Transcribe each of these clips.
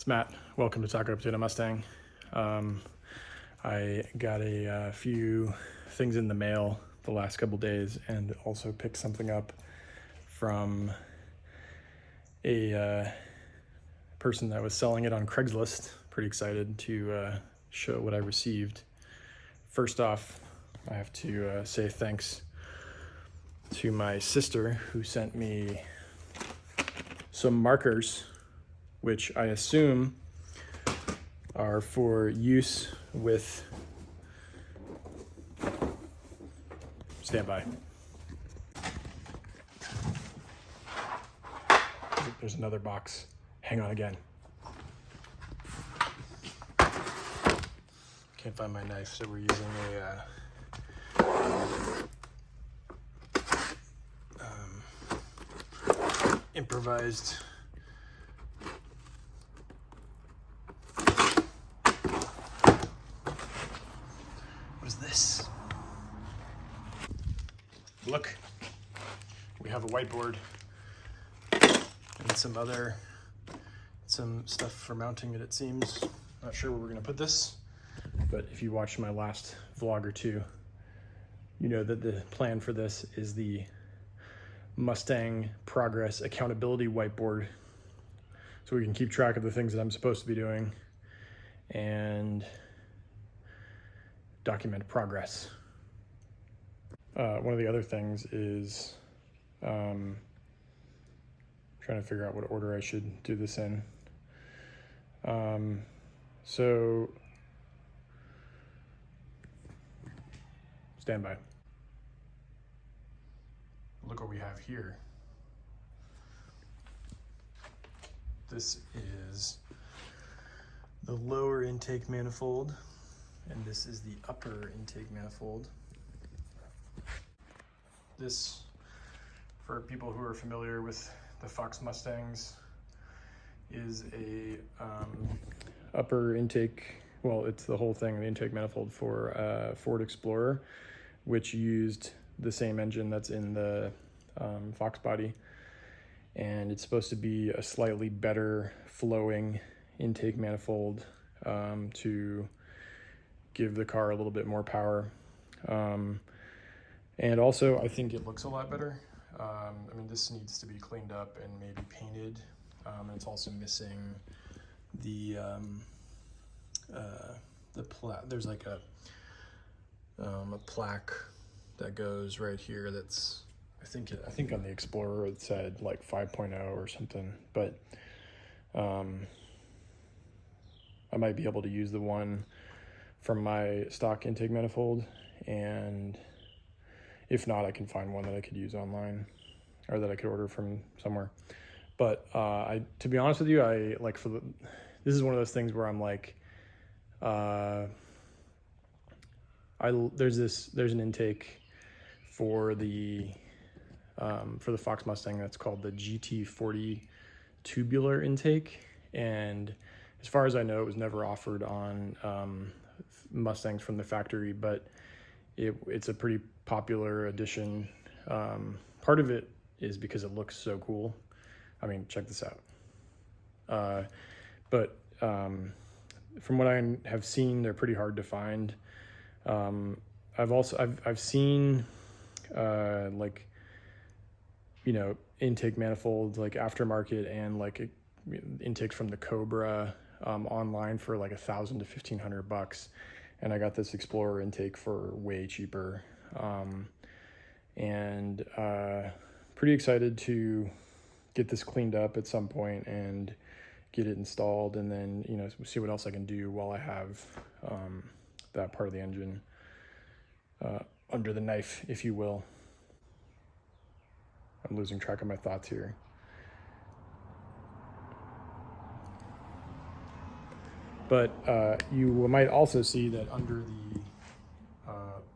It's Matt. Welcome to Taco Potato Mustang. I got a few things in the mail the last couple days and also picked something up from a person that was selling it on Craigslist. Pretty excited to show what I received. First off, I have to say thanks to my sister who sent me some markers, which I assume are for use with, stand by. There's another box. Hang on again. Can't find my knife, so we're using a improvised this. Look, we have a whiteboard and some stuff for mounting it seems. Not sure where we're gonna put this, but if you watched my last vlog or two, you know that the plan for this is the Mustang Progress Accountability Whiteboard, so we can keep track of the things that I'm supposed to be doing and document progress. One of the other things is trying to figure out what order I should do this in. So stand by. Look what we have here. This is the lower intake manifold, and this is the upper intake manifold. This, for people who are familiar with the Fox Mustangs, is a upper intake, well, it's the whole thing, the intake manifold for Ford Explorer, which used the same engine that's in the Fox body. And it's supposed to be a slightly better flowing intake manifold to give the car a little bit more power. And also, I think it looks a lot better. I mean, this needs to be cleaned up and maybe painted. And it's also missing the there's like a plaque that goes right here. That's I think on the Explorer it said like 5.0 or something, but I might be able to use the one from my stock intake manifold, and if not, I can find one that I could use online or that I could order from somewhere. But to be honest with you, I like this is one of those things where I'm like, there's an intake for the Fox Mustang that's called the GT40 tubular intake, and as far as I know, it was never offered on Mustangs from the factory, but it's a pretty popular addition. Part of it is because it looks so cool. I mean, check this out. But from what I have seen, they're pretty hard to find. I've seen like, you know, intake manifolds like aftermarket and like intakes from the Cobra online for like $1,000 to $1,500, and I got this Explorer intake for way cheaper. And pretty excited to get this cleaned up at some point and get it installed, and then, you know, see what else I can do while I have that part of the engine under the knife, if you will. I'm losing track of my thoughts here. But you might also see that under the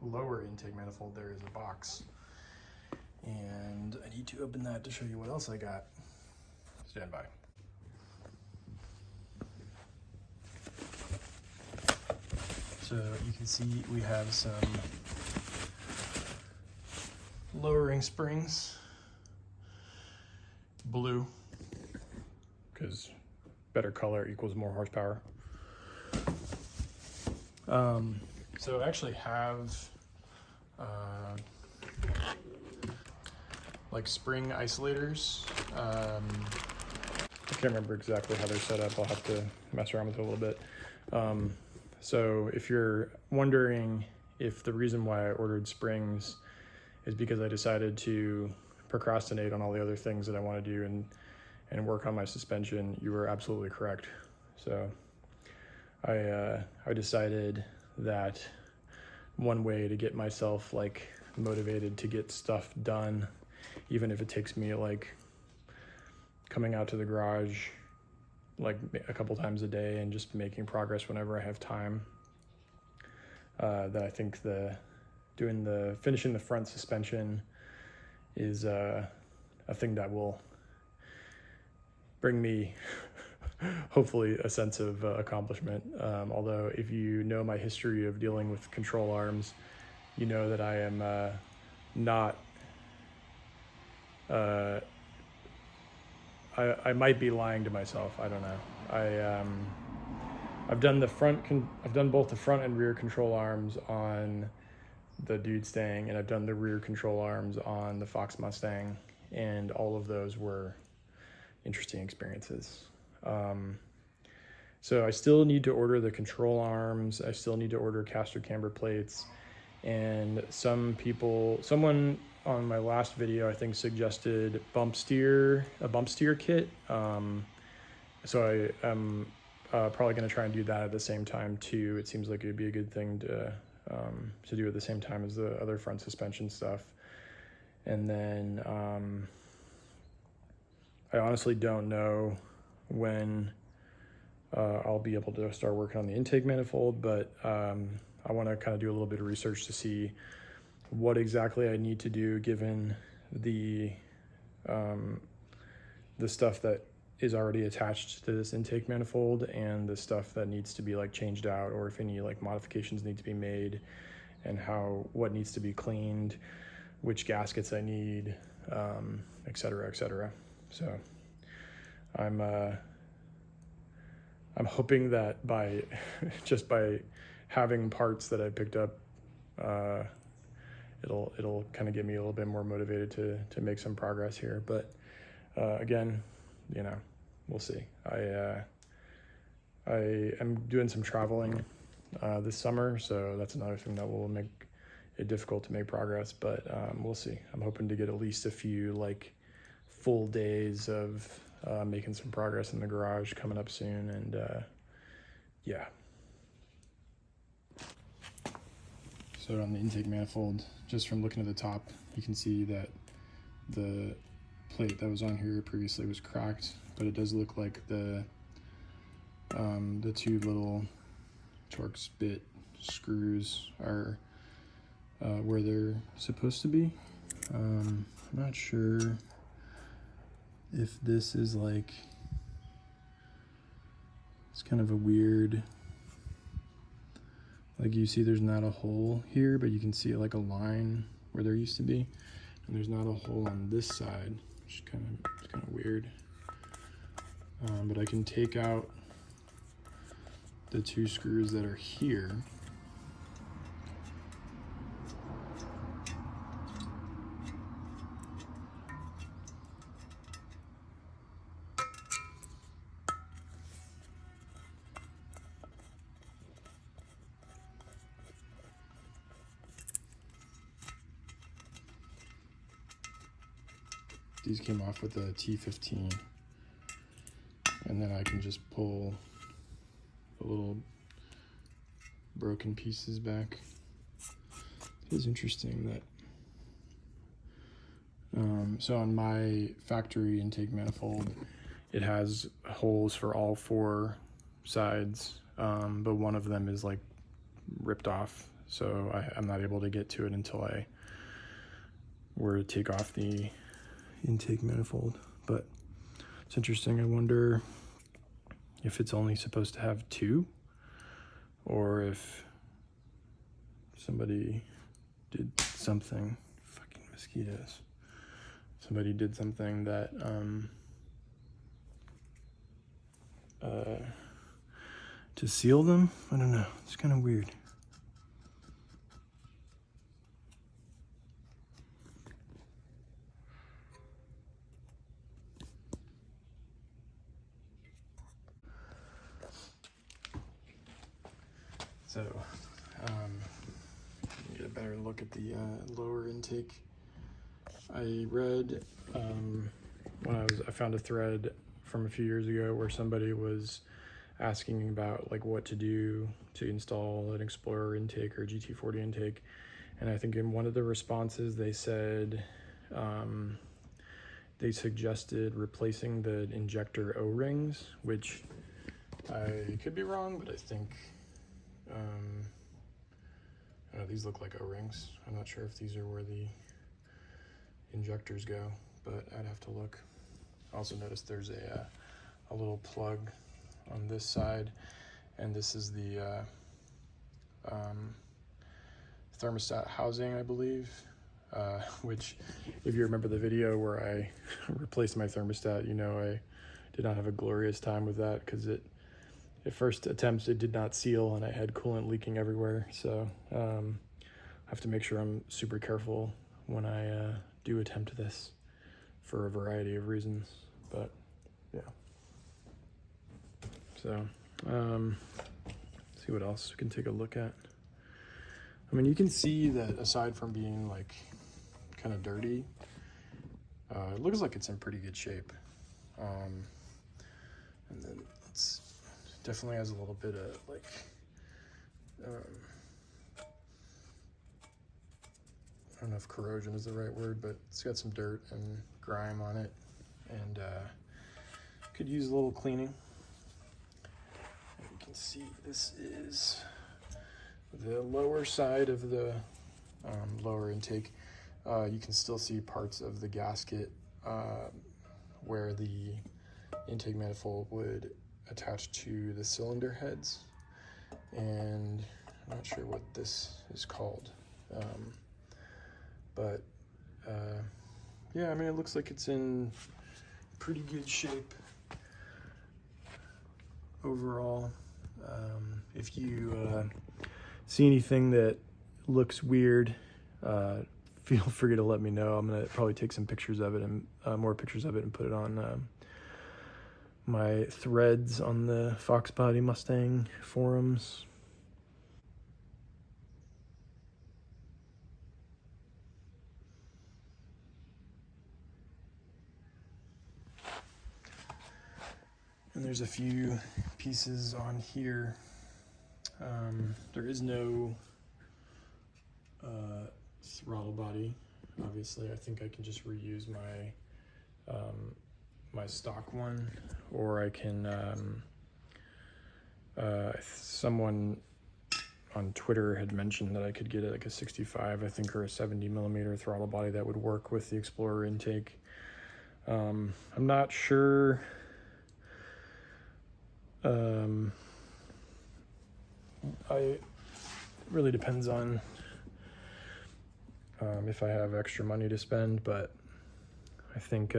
lower intake manifold there is a box, and I need to open that to show you what else I got. Stand by. So you can see we have some lowering springs, blue, because better color equals more horsepower. So I actually have like spring isolators. I can't remember exactly how they're set up. I'll have to mess around with it a little bit. So if you're wondering if the reason why I ordered springs is because I decided to procrastinate on all the other things that I want to do and work on my suspension, you were absolutely correct. So I decided that one way to get myself like motivated to get stuff done, even if it takes me like coming out to the garage like a couple times a day and just making progress whenever I have time, that I think finishing the front suspension is a thing that will bring me hopefully a sense of accomplishment. Although if you know my history of dealing with control arms, you know that I am not, I might be lying to myself. I don't know. I've done both the front and rear control arms on the Dude Stang, and I've done the rear control arms on the Fox Mustang, and all of those were interesting experiences. So I still need to order the control arms. I still need to order caster camber plates, and someone on my last video, I think, suggested a bump steer kit. So I am probably going to try and do that at the same time too. It seems like it would be a good thing to do at the same time as the other front suspension stuff. And then I honestly don't know when I'll be able to start working on the intake manifold, but I want to kind of do a little bit of research to see what exactly I need to do given the stuff that is already attached to this intake manifold and the stuff that needs to be like changed out, or if any like modifications need to be made, and what needs to be cleaned, which gaskets I need, et cetera, et cetera. So I'm hoping that by having parts that I picked up, it'll kind of get me a little bit more motivated to make some progress here. But again, we'll see. I am doing some traveling this summer, so that's another thing that will make it difficult to make progress, but we'll see. I'm hoping to get at least a few like full days of making some progress in the garage coming up soon, and yeah. So on the intake manifold, just from looking at the top, you can see that the plate that was on here previously was cracked, but it does look like the two little Torx bit screws are where they're supposed to be. I'm not sure if this is like, it's kind of a weird, like you see there's not a hole here, but you can see like a line where there used to be, and there's not a hole on this side, which is kind of weird. But I can take out the two screws that are here. These came off with a T15, and then I can just pull the little broken pieces back. It is interesting that so on my factory intake manifold, it has holes for all four sides, but one of them is like ripped off, so I'm not able to get to it until I were to take off the intake manifold. But it's interesting. I wonder if it's only supposed to have two, or if somebody did something, fucking mosquitoes, somebody did something that to seal them. I don't know, it's kind of weird. So, get a better look at the lower intake. I read I found a thread from a few years ago where somebody was asking about like what to do to install an Explorer intake or GT40 intake, and I think in one of the responses they said they suggested replacing the injector O-rings, which I could be wrong, but I think I don't know, these look like O-rings. I'm not sure if these are where the injectors go, but I'd have to look. I also noticed there's a little plug on this side, and this is the thermostat housing, I believe, which if you remember the video where I replaced my thermostat, you know I did not have a glorious time with that because at first attempts it did not seal and I had coolant leaking everywhere. So I have to make sure I'm super careful when I do attempt this for a variety of reasons, but yeah. So see what else we can take a look at. I mean, you can see that aside from being like kind of dirty, it looks like it's in pretty good shape. And then it's definitely has a little bit of like I don't know if corrosion is the right word, but it's got some dirt and grime on it, and could use a little cleaning. And you can see this is the lower side of the lower intake. You can still see parts of the gasket where the intake manifold would attach to the cylinder heads, and I'm not sure what this is called, but yeah, I mean, it looks like it's in pretty good shape overall. If you see anything that looks weird, feel free to let me know. I'm gonna probably take some pictures of it and more pictures of it and put it on my threads on the Fox Body Mustang forums. And there's a few pieces on here. There is no throttle body. Obviously, I think I can just reuse my my stock one, or I can someone on Twitter had mentioned that I could get like a 65, I think, or a 70 millimeter throttle body that would work with the Explorer intake. I'm not sure. It really depends on if I have extra money to spend, but I think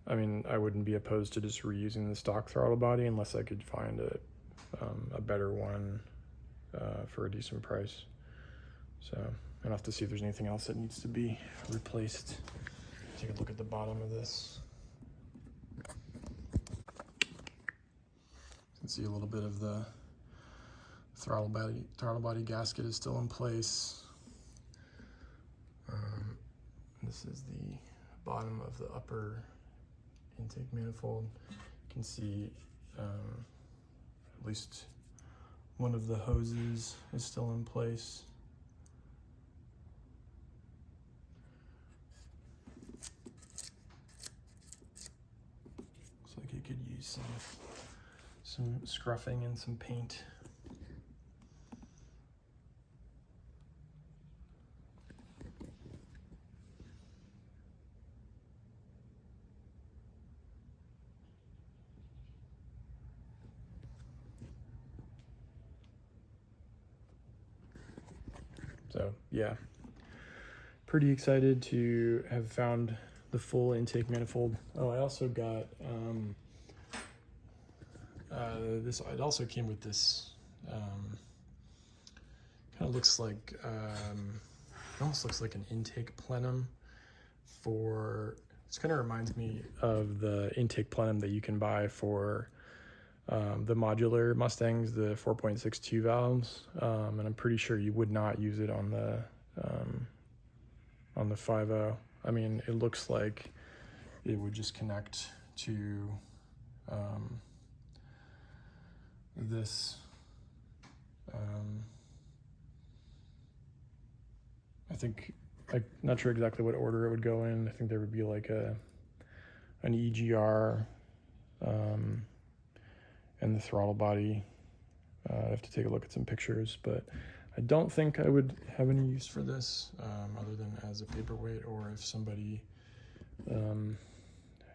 I mean, I wouldn't be opposed to just reusing the stock throttle body unless I could find a better one for a decent price. So I'll have to see if there's anything else that needs to be replaced. Take a look at the bottom of this. You can see a little bit of the throttle body gasket is still in place. This is the bottom of the upper intake manifold. You can see at least one of the hoses is still in place. Looks like it could use some scruffing and some paint. So yeah, pretty excited to have found the full intake manifold. Oh, I also got it also came with this, kind of looks like, it almost looks like an intake plenum for, this kind of reminds me of the intake plenum that you can buy for the modular Mustangs, the 4.62 valves, and I'm pretty sure you would not use it on the 5.0. I mean, it looks like it would just connect to this. I think, I'm not sure exactly what order it would go in. I think there would be like an EGR and the throttle body. I have to take a look at some pictures, but I don't think I would have any use for this other than as a paperweight, or if somebody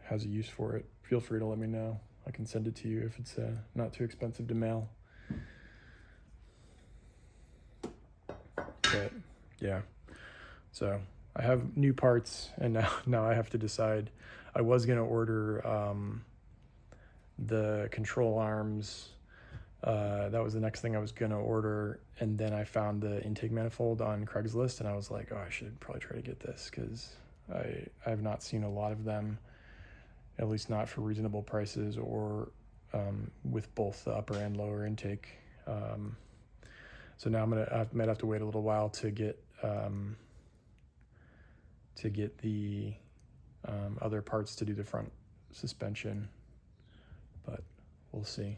has a use for it, feel free to let me know. I can send it to you if it's not too expensive to mail. But yeah, so I have new parts, and now I have to decide. I was gonna order the control arms. That was the next thing I was gonna order, and then I found the intake manifold on Craigslist, and I was like, oh, I should probably try to get this, because I have not seen a lot of them, at least not for reasonable prices, or with both the upper and lower intake. So now I might have to wait a little while to get the other parts to do the front suspension, but we'll see.